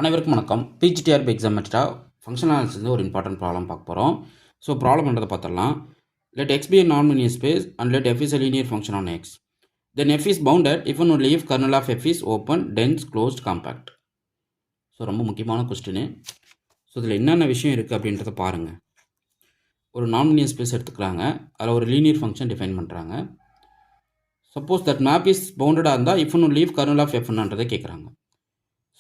அனைவருக்கும் வணக்கம். PGTRB exam மெட்டா ஃபங்க்ஷனல் அனாலிசிஸ் ஒரு இம்பார்ட்டன்ட் ப்ராப்ளம் பார்க்க போகிறோம். ஸோ ப்ராப்ளம் பண்ணுறதை பார்த்துடலாம். Let X be a non-linear space and let f is a linear function on x. Then f is bounded if and only if kernel of f is open, dense, closed, compact. So ரொம்ப முக்கியமான question. So இதில் என்னென்ன விஷயம் இருக்குது அப்படின்றத பாருங்கள். ஒரு நான்-linear space எடுத்துக்கிறாங்க, அதில் ஒரு லீனியர் ஃபங்க்ஷன் டிஃபைன் பண்ணுறாங்க. சப்போஸ் தட் மேப் இஸ் பவுண்டடாக இருந்தால் if and only if kernel of fன்றதை கேட்குறாங்க.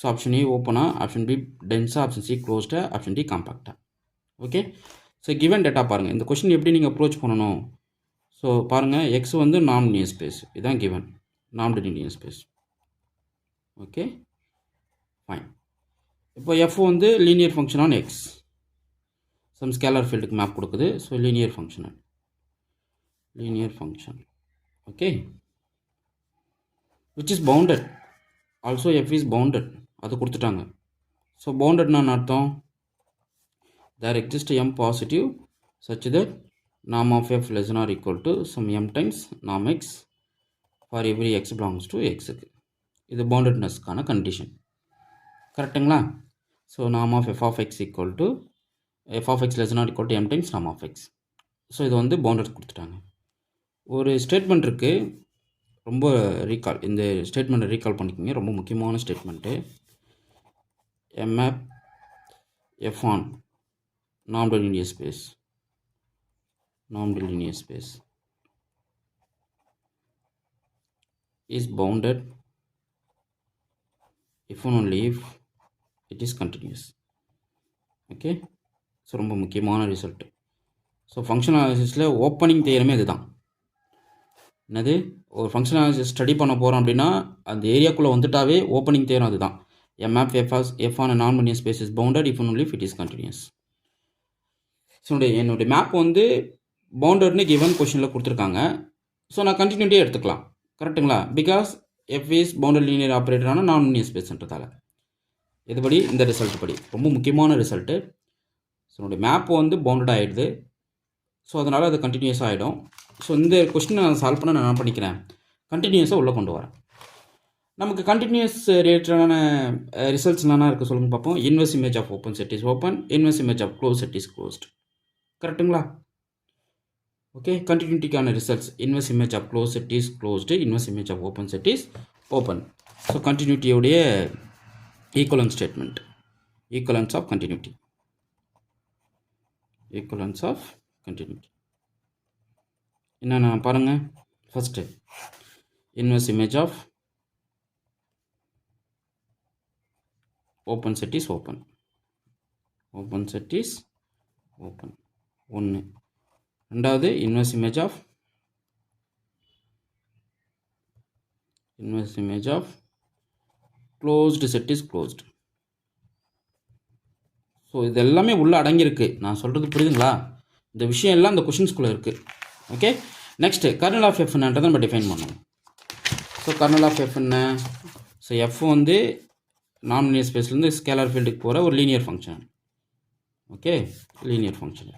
ஸோ ஆப்ஷன் ஏ ஓப்பனா, ஆப்ஷன் பி டென்ஸாக, ஆப்ஷன் சி க்ளோஸ்டாக, ஆப்ஷன் டி காம்பேக்டாக. ஓகே, ஸோ கிவன் டேட்டா பாருங்கள். இந்த கொஸ்டின் எப்படி நீங்கள் அப்ரோச் பண்ணணும்? ஸோ பாருங்கள், எக்ஸ் வந்து நான்-லீனியர் ஸ்பேஸ், இதுதான் given non-linear space. Okay fine. இப்போ எஃப் வந்து linear function on X, some scalar ஃபீல்டுக்கு மேப் கொடுக்குது. So linear function okay, which is bounded. Also F is bounded, அது கொடுத்துட்டாங்க. ஸோ பவுண்டட்னா அர்த்தம், there exists m positive such that norm of f less than or equal to some m times norm x for every x belongs to x. இது பவுண்டட்னஸ்க்கான condition, கரெக்டுங்களா? So norm of f of x equal to f of x less than or equal to m times norm of x. So இது வந்து bounded கொடுத்துட்டாங்க. ஒரு statement இருக்குது, ரொம்ப recall, இந்த ஸ்டேட்மெண்ட்டை ரீகால் பண்ணிக்கோங்க, ரொம்ப முக்கியமான statement. map f on non-linear space is bounded if and only if it is continuous. Okay, so ரொம்ப முக்கியமான ரிசல்ட். ஸோ ஃபங்க்ஷன் அனாலிசிஸில் ஓப்பனிங் தியரமே இதுதான். என்னது, ஒரு ஃபங்க்ஷன் அனாலிசிஸ் ஸ்டடி பண்ண போகிறோம் அப்படின்னா அந்த ஏரியாக்குள்ளே வந்துட்டாவே ஓப்பனிங் தியரம் அதுதான். map f on a non-linear space is bounded if and only if it is continuous. So என்னுடைய மேப் வந்து பவுண்டட்னு கிவன் கொஷனில் கொடுத்துருக்காங்க. ஸோ நான் கண்டினியூட்டியே எடுத்துக்கலாம், கரெக்டுங்களா? Because F is bounded linear ஆப்ரேட்டரான நான்-லீனியர் ஸ்பேஸ்ன்றதால. இதுபடி இந்த ரிசல்ட் படி ரொம்ப முக்கியமான ரிசல்ட்டு. ஸோ என்னுடைய மேப் வந்து பவுண்டட் ஆகிடுது. ஸோ அதனால் அது கண்டினியூஸ் ஆகிடும். ஸோ இந்த கொஸ்டினை நான் சால்வ் பண்ண நான் என்ன பண்ணிக்கிறேன், கண்டினியூஸாக உள்ளே கொண்டு வரேன். நமக்கு கண்டினியூஸ் ரிலேட்டடான ரிசல்ட்ஸ் என்னென்ன இருக்குது சொல்லுங்கள் பார்ப்போம். Inverse image of open set is open, inverse image of close set is closed, கரெக்டுங்களா? ஓகே, கண்டினியூட்டிக்கான results inverse image of close set is closed, inverse image of open set is open. So கண்டினியூட்டியோடைய equivalence statement, equivalence of continuity என்னென்ன பாருங்கள். First inverse image of open set is open, ஒன்று. ரெண்டாவது inverse image of closed set is closed. So இது எல்லாமே உள்ளே அடங்கியிருக்கு. நான் சொல்கிறது புரியுதுங்களா? இந்த விஷயம் எல்லாம் இந்த கொஷின்ஸ்குள்ளே இருக்குது. ஓகே, நெக்ஸ்ட்டு கர்னல் ஆஃப் எஃப்ன்றதை நம்ம டிஃபைன் பண்ணணும். ஸோ கர்னல் ஆஃப் எஃப் என்ன? ஸோ எஃப் வந்து நான்-லீனியர் ஸ்பேஸ்லேருந்து ஸ்கேலர் ஃபீல்டுக்கு போகிற ஒரு linear function. Okay, linear function.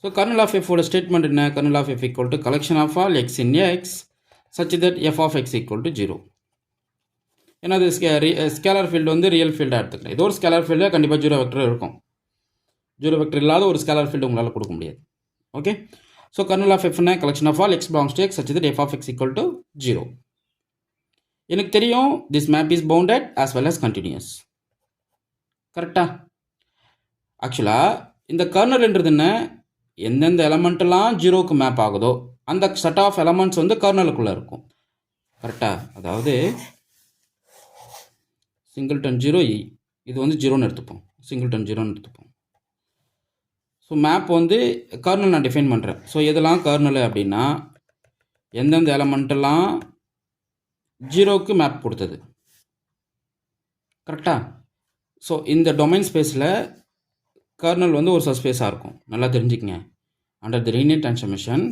So kernel of எஃபோட ஸ்டேட்மெண்ட் என்ன? Kernel of F equal to collection of all X in X such that F of X equal to 0. ஏன்னா அது scalar field வந்து real ஃபீல்டாக எடுத்துக்கிறேன். ஏதோ ஒரு ஸ்கேலர் ஃபீல்டில் கண்டிப்பாக 0 வெக்டர் இருக்கும். 0 வெக்டர் இல்லாத ஒரு ஸ்கேலர் ஃபீல்டு உங்களால் கொடுக்க முடியாது. ஓகே, ஸோ கர்னல் ஆஃப் எஃப்னா collection of all X belongs to X such that F of X equal to 0. எனக்கு தெரியும் this map is bounded as well as continuous, கரெக்டாக? ஆக்சுவலாக இந்த கர்னல்ன்றது என்ன, எந்தெந்த எலமெண்ட்டெல்லாம் 0க்கு மேப் ஆகுதோ அந்த செட் ஆஃப் எலமெண்ட்ஸ் வந்து கர்னலுக்குள்ளே இருக்கும், கரெக்டாக? அதாவது சிங்கிள்டன் 0, இது வந்து 0ன்னு எடுத்துப்போம், சிங்கிள்டன் 0ன்னு எடுத்துப்போம். ஸோ மேப் வந்து கர்னல் நான் டிஃபைன் பண்ணுறேன். ஸோ எதெல்லாம் கர்னல் அப்படின்னா எந்தெந்த எலமெண்ட்டெல்லாம் 0க்கு மேப் கொடுத்தது, கரெக்டாக? ஸோ இந்த டொமைன் ஸ்பேஸில் கர்னல் வந்து ஒரு சப்ஸ்பேஸாக இருக்கும். நல்லா தெரிஞ்சுக்கங்க. Under the linear transformation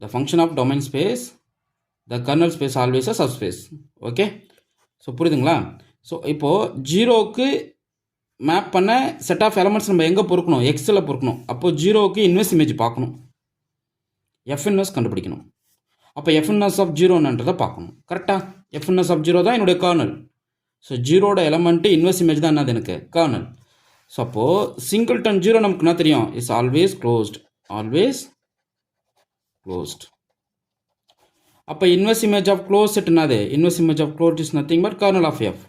the function of domain space the kernel space always a subspace. Okay, so புரியுதுங்களா? ஸோ இப்போது 0க்கு மேப் பண்ண செட் ஆஃப் எலமெண்ட்ஸ் நம்ம எங்கே பொறுக்கணும்? எக்ஸில் பொறுக்கணும். அப்போது 0க்கு இன்வெர்ஸ் இமேஜ் பார்க்கணும், எஃப் இன்வெர்ஸ் கண்டுபிடிக்கணும். அப்போ எஃப்என்எஸ் ஆஃப் 0ன்றதை பார்க்கணும், கரெக்டாக? எஃப்என்எஸ் ஆஃப் 0 தான் என்னுடைய கர்னல். ஸோ ஜீரோட எலமெண்ட்டு இன்வெர்ஸ் இமேஜ் தான் என்னது எனக்கு கர்னல். ஸோ அப்போது சிங்கிள்டன் ஜீரோ நமக்கு என்ன தெரியும், இஸ் ஆல்வேஸ் க்ளோஸ்ட். அப்போ inverse image of close set என்னது, inverse image of close is nothing but kernel of F.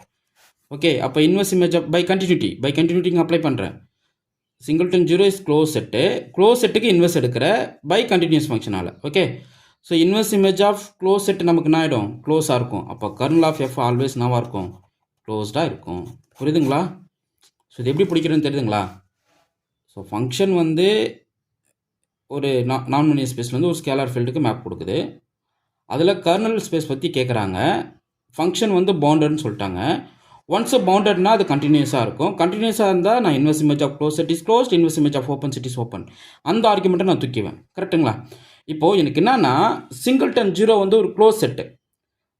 Okay, அப்போ inverse image of by continuity apply பண்ணுறேன். சிங்கிள்டன் ஜீரோ இஸ் க்ளோஸ் செட்டுக்கு inverse எடுக்கிற by continuous ஃபங்க்ஷனால். Okay, so inverse image of close set நமக்கு என்ன ஆகிடும், க்ளோஸாக இருக்கும். அப்போ கர்னல் ஆஃப் எஃப் ஆல்வேஸ் என்னவாக இருக்கும், க்ளோஸ்டாக இருக்கும். புரியுதுங்களா? ஸோ இது எப்படி பிடிக்கிறதுன்னு தெரியுதுங்களா? ஸோ ஃபங்க்ஷன் வந்து ஒரு நான் யூனியன் ஸ்பேஸில் வந்து ஒரு ஸ்கேலார் ஃபீல்டுக்கு மேப் கொடுக்குது. அதில் கர்னல் ஸ்பேஸ் பற்றி கேட்குறாங்க. ஃபங்க்ஷன் வந்து பவுண்டட்னு சொல்லிட்டாங்க. ஒன்ஸ் பவுண்டட்னா அது கண்டினியூஸாக இருக்கும். கண்டினியூஸாக இருந்தால் நான் inverse image of close set is closed, inverse image of open set is open, அந்த ஆர்குமெண்ட்டை நான் தூக்கிவேன். கரெக்டுங்களா? இப்போது எனக்கு என்னன்னா சிங்கிள்டன் ஜீரோ வந்து ஒரு க்ளோஸ் செட்டு.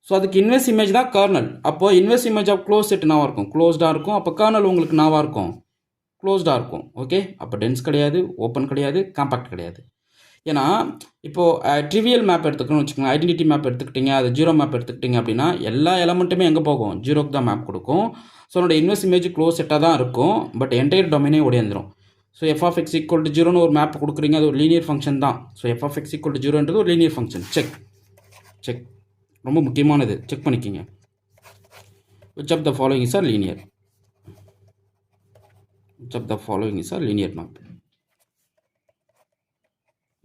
ஸோ அதுக்கு இன்வெர்ஸ் இமேஜ் தான் கர்னல். அப்போது inverse image of close set நாவாக இருக்கும், க்ளோஸ்டாக இருக்கும். அப்போ கர்னல் உங்களுக்கு நாவாக இருக்கும், க்ளோஸ்டாக இருக்கும். ஓகே, அப்போ டென்ஸ் கிடையாது, ஓப்பன் கிடையாது, காம்பேக்ட் கிடையாது. ஏன்னா இப்போது ட்ரிவியல் மேப் எடுத்துக்கணும்னு வச்சுக்கோங்க, ஐடென்டிட்டி மேப் எடுத்துக்கிட்டிங்க, அது ஜீரோ மேப் எடுத்துக்கிட்டிங்க அப்படின்னா எல்லா எலமெண்ட்டுமே எங்கே போகும், ஜீரோக்கு தான் மேப் கொடுக்கும். ஸோ என்னோட இன்வெர்ஸ் இமேஜ் க்ளோஸ் செட்டாக தான் இருக்கும், பட் என்டையர் டொமைனே ஓடியாந்துடும். So F of X equal to ஜீரோன்னு ஒரு மேப் கொடுக்குறீங்க, அது ஒரு லீனியர் ஃபங்க்ஷன் தான். So F of X equal to ஜீரோன்றது ஒரு லீனியர் ஃபங்க்ஷன். செக் ரொம்ப முக்கியமானது, செக் பண்ணிக்கிங்க. Which of the following is are linear, map.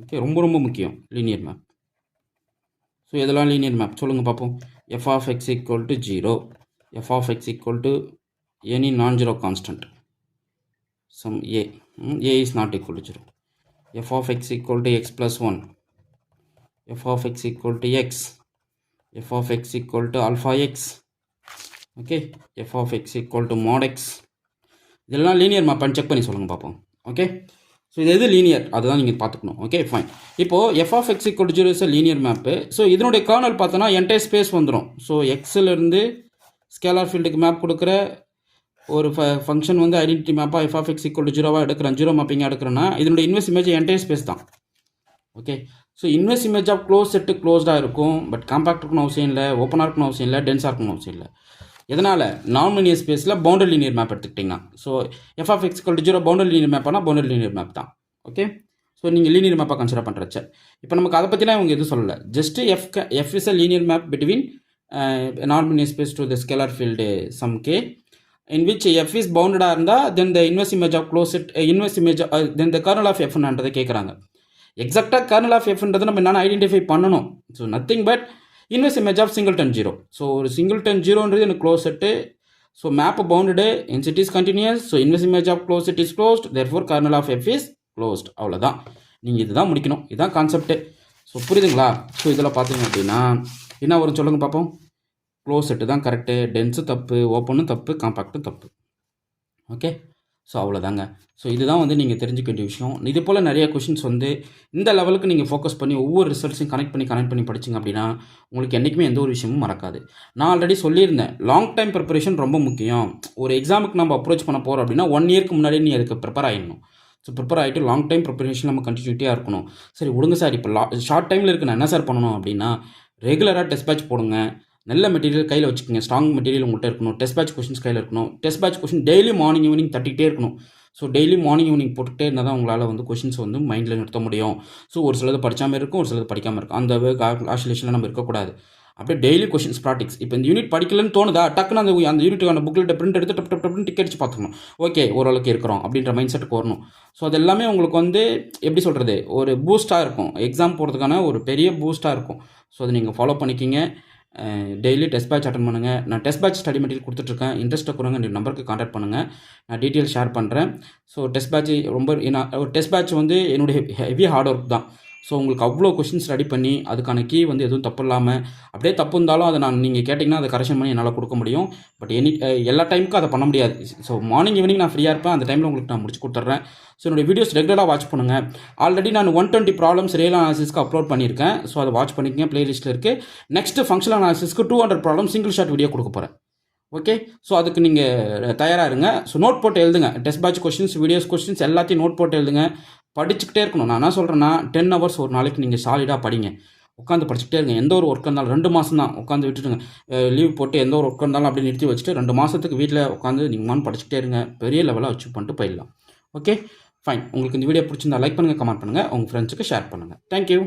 Okay, ரொம்ப முக்கியம் லீனியர் மேப். ஸோ இதெல்லாம் லீனியர் மேப் சொல்லுங்கள் பார்ப்போம். F of X equal to zero, F of X equal to any நான் zero constant some A is not equal to zero. F of X equal to X plus one, F of X equal to X, F of X equal to alpha X. Okay, F of X equal to mod X. இதெல்லாம் linear மேப்பான்னு check பண்ணி சொல்லுங்கள் பார்ப்போம். Okay, so இது எது linear அதுதான் நீங்கள் பார்த்துக்கணும். Okay fine. இப்போது F of X equal to zero is linear map. So இதனுடைய கர்னல் பார்த்தோன்னா என்டையர் ஸ்பேஸ் வந்துடும். ஸோ எக்ஸிலிருந்து ஸ்கேலார் ஃபீல்டுக்கு மேப் கொடுக்குற ஒரு ஃபங்க்ஷன் வந்து ஐடென்டிட்டி மேப்பாக F of X equal to ஜீரோவாக எடுக்கிறேன், ஜீரோ மேப்பிங்காக எடுக்கிறேன்னா இதனுடைய இன்வெர்ஸ் இமேஜ் என்டையர் ஸ்பேஸ் தான். Okay, so inverse image of close set க்ளோஸ்டாக இருக்கும், பட் காம்பேக்ட் இருக்கணும் அவசியம் இல்லை, ஓப்பனாக இருக்கணும் அவசியம் இல்லை, டென்ஸாக இருக்கணும் அவசியம் இல்லை. எதனால், நான் லீனியர் ஸ்பேஸில் பவுண்டரி லீனியர் மேப் எடுத்துக்கிட்டிங்கன்னா, so F of X equal to zero boundary linear மேப்பானா பவுண்டரி லீனியர் மேப் தான். ஓகே, ஸோ நீங்கள் லீனியர் மேப்பாக கன்சிடர் பண்ணுறச்ச இப்போ நமக்கு அதை பற்றினா இவங்க எதுவும் சொல்லலை. Just F is a linear map between non linear space to the scalar field some K in which f is bounded இருந்தால் then the inverse image of closed inverse image then the kernel of fன்றதை கேட்குறாங்க. எக்ஸாக்டாக kernel of எஃப்ன்றது நம்ம என்னென்ன identify பண்ணணும். So nothing but inverse image of singleton zero. So ஒரு singleton ஜீரோன்றது எனக்கு close set. So map bounded, since it is continuous. So inverse image of close set is closed, therefore kernel of F is closed. அவ்வளோதான், நீங்கள் இதுதான் முடிக்கணும், இதுதான் concept. So புரியுதுங்களா? So இதில் பார்த்தீங்க அப்படின்னா என்ன வரும் சொல்லுங்கள் பார்ப்போம். க்ளோஸ் செட்டு தான் கரெக்டு, டென்ஸு தப்பு, ஓப்பனும் தப்பு, காம்பேக்டும் தப்பு. ஓகே, ஸோ அவ்வளோதாங்க. ஸோ இதுதான் வந்து நீங்கள் தெரிஞ்சுக்க வேண்டிய விஷயம். இது போல் நிறைய கொஷின்ஸ் வந்து இந்த லெவலுக்கு நீங்கள் ஃபோக்கஸ் பண்ணி ஒவ்வொரு ரிசல்ட்ஸையும் கனெக்ட் பண்ணி படிச்சிங்க அப்படின்னா உங்களுக்கு என்றைக்குமே எந்த ஒரு விஷயமும் மறக்காது. நான் ஆல்ரெடி சொல்லியிருந்தேன், லாங் டைம் ப்ரிப்பரேஷன் ரொம்ப முக்கியம். ஒரு எக்ஸாமுக்கு நம்ம அப்ரோச் பண்ண போகிறோம் அப்படின்னா 1 இயர்க்கு முன்னாடி நீ அதுக்கு ப்ரிப்பேர் ஆகிடணும். ஸோ ப்ரிப்பேர் ஆகிட்டு லாங் டைம் ப்ரிப்பரேஷன் நம்ம கண்டினியூட்டியாக இருக்கணும். சரி விடுங்க சார், இப்போ ஷார்ட் டைமில் இருக்கு நான் என்ன சார் பண்ணணும் அப்படின்னா, ரெகுலராக டெஸ்ட் பேட்ச் போடுங்க. நல்ல மெட்டீரியல் கையில் வச்சுக்கோங்க, ஸ்ட்ராங் மெட்டீரியல் உங்கள்கிட்ட இருக்கணும். டெஸ்ட் பேட்ச் கொஷின்ஸ் கையில் இருக்கணும். Test batch question daily morning evening தட்டிகிட்டே இருக்கணும். ஸோ டெய்லி மார்னிங் ஈவினிங் போட்டுகிட்டே இருந்தால் தான் உங்களால் வந்து கொஷின்ஸ் வந்து மைண்டில் நிறுத்த முடியும். ஸோ ஒரு சிலது படிக்காமல் இருக்கும், ஒரு சிலது படிக்காமல் இருக்கும். அந்த ஆசிலேஷனில் நம்ம இருக்கக்கூடாது. அப்படியே டெய்லி கொஷின்ஸ் ப்ராக்டிக்ஸ். இப்போ இந்த யூனிட் படிக்கலன்னு தோணுதா, டக்குன்னு அந்த யூனிட்டுக்கான புக்லெட்டை பிரிண்ட் எடுத்து டப்னு டிக் அடிச்சு பார்த்துக்கணும். ஓகே, ஓரளவுக்கு இருக்கிறோம் அப்படின்ற மைண்ட் செட்டுக்கு வரணும். ஸோ அது எல்லாமே உங்களுக்கு வந்து எப்படி சொல்கிறது, ஒரு பூஸ்ட்டாக இருக்கும். எக்ஸாம் போகிறதுக்கான ஒரு பெரிய பூஸ்ட்டாக இருக்கும். ஸோ அதை நீங்கள் ஃபாலோ பண்ணிக்கிங்க. டெய்லி டெஸ்ட் பேட்ச் அட்டன் பண்ணுங்கள். நான் டெஸ்ட் பேட்ச் ஸ்டடி மெட்டீரியல் கொடுத்துட்ருக்கேன். இன்ட்ரெஸ்ட்டாக கொடுங்க, இந்த நம்பருக்கு கான்டாக்ட் பண்ணுங்கள், நான் டீட்டெயில் ஷேர் பண்ணுறேன். ஸோ டெஸ்ட் பேட்ச் ஒரு டெஸ்ட் பேட்ச் வந்து என்னுடைய ஹெவி ஹார்ட் ஒர்க் தான். ஸோ உங்களுக்கு அவ்வளோ கொஷின்ஸ் ரெடி பண்ணி அதுக்கான கீ வந்து எதுவும் தப்பு இல்லாமல், அப்படியே தப்பு இருந்தாலும் அதை நீங்கள் கேட்டிங்கன்னா அதை கரெக்ஷன் பண்ணி என்னால் கொடுக்க முடியும். பட் எல்லா டைமுக்கும் அதை பண்ண முடியாது. ஸோ மார்னிங் ஈவினிங் நான் ஃப்ரீயாக இருப்பேன், அந்த டைமில் உங்களுக்கு நான் முடிச்சு கொடுத்துட்றேன். ஸோ என்னுடைய வீடியோஸ் ரெகுலராக வாட்ச் பண்ணுங்கள். ஆல்ரெடி நான் 120 ப்ராப்ளம்ஸ் ரியல் அனாலிசிஸ்க்கு அப்லோட் பண்ணியிருக்கேன். ஸோ அதை வாட்ச் பண்ணிக்கங்க, பிளேலிஸ்ட்டில் இருக்குது. நெக்ஸ்ட் ஃபங்க்ஷனல் அனாலிசிஸ்க்கு 200 ப்ராப்ளம் சிங்கிள் ஷாட் வீடியோ கொடுக்க போகிறேன். ஓகே, ஸோ அதுக்கு நீங்கள் தயாராக இருங்க. ஸோ நோட் போட்டு எழுதுங்க. Test batch questions, videos questions எல்லாத்தையும் நோட் போட்டு எழுதுங்க. படிச்சுக்கிட்டே இருக்கணும். நான் என்ன சொல்கிறேன்னா 10 hours ஒரு நாளைக்கு நீங்கள் சாலிடாக படிங்க. உட்காந்து படிச்சுக்கிட்டே இருங்க. எந்த ஒரு ஒர்க் இருந்தாலும் 2 மாதம் தான் உட்காந்து விட்டுடுங்க. லீவ் போட்டு எந்த ஒரு ஒர்க் இருந்தாலும் அப்படியே நிறுத்தி வச்சுட்டு 2 மாதத்துக்கு வீட்டில் உட்காந்து நீங்கள் படிச்சுக்கிட்டே இருங்க. பெரிய லெவலாக அச்சீவ் பண்ணிட்டு போயிடலாம். Okay fine. உங்களுக்கு இந்த வீடியோ பிடிச்சிருந்தா லைக் பண்ணுங்கள், கமெண்ட் பண்ணுங்கள், உங்கள் ஃப்ரெண்ட்ஸுக்கு ஷேர் பண்ணுங்கள். தேங்க்யூ.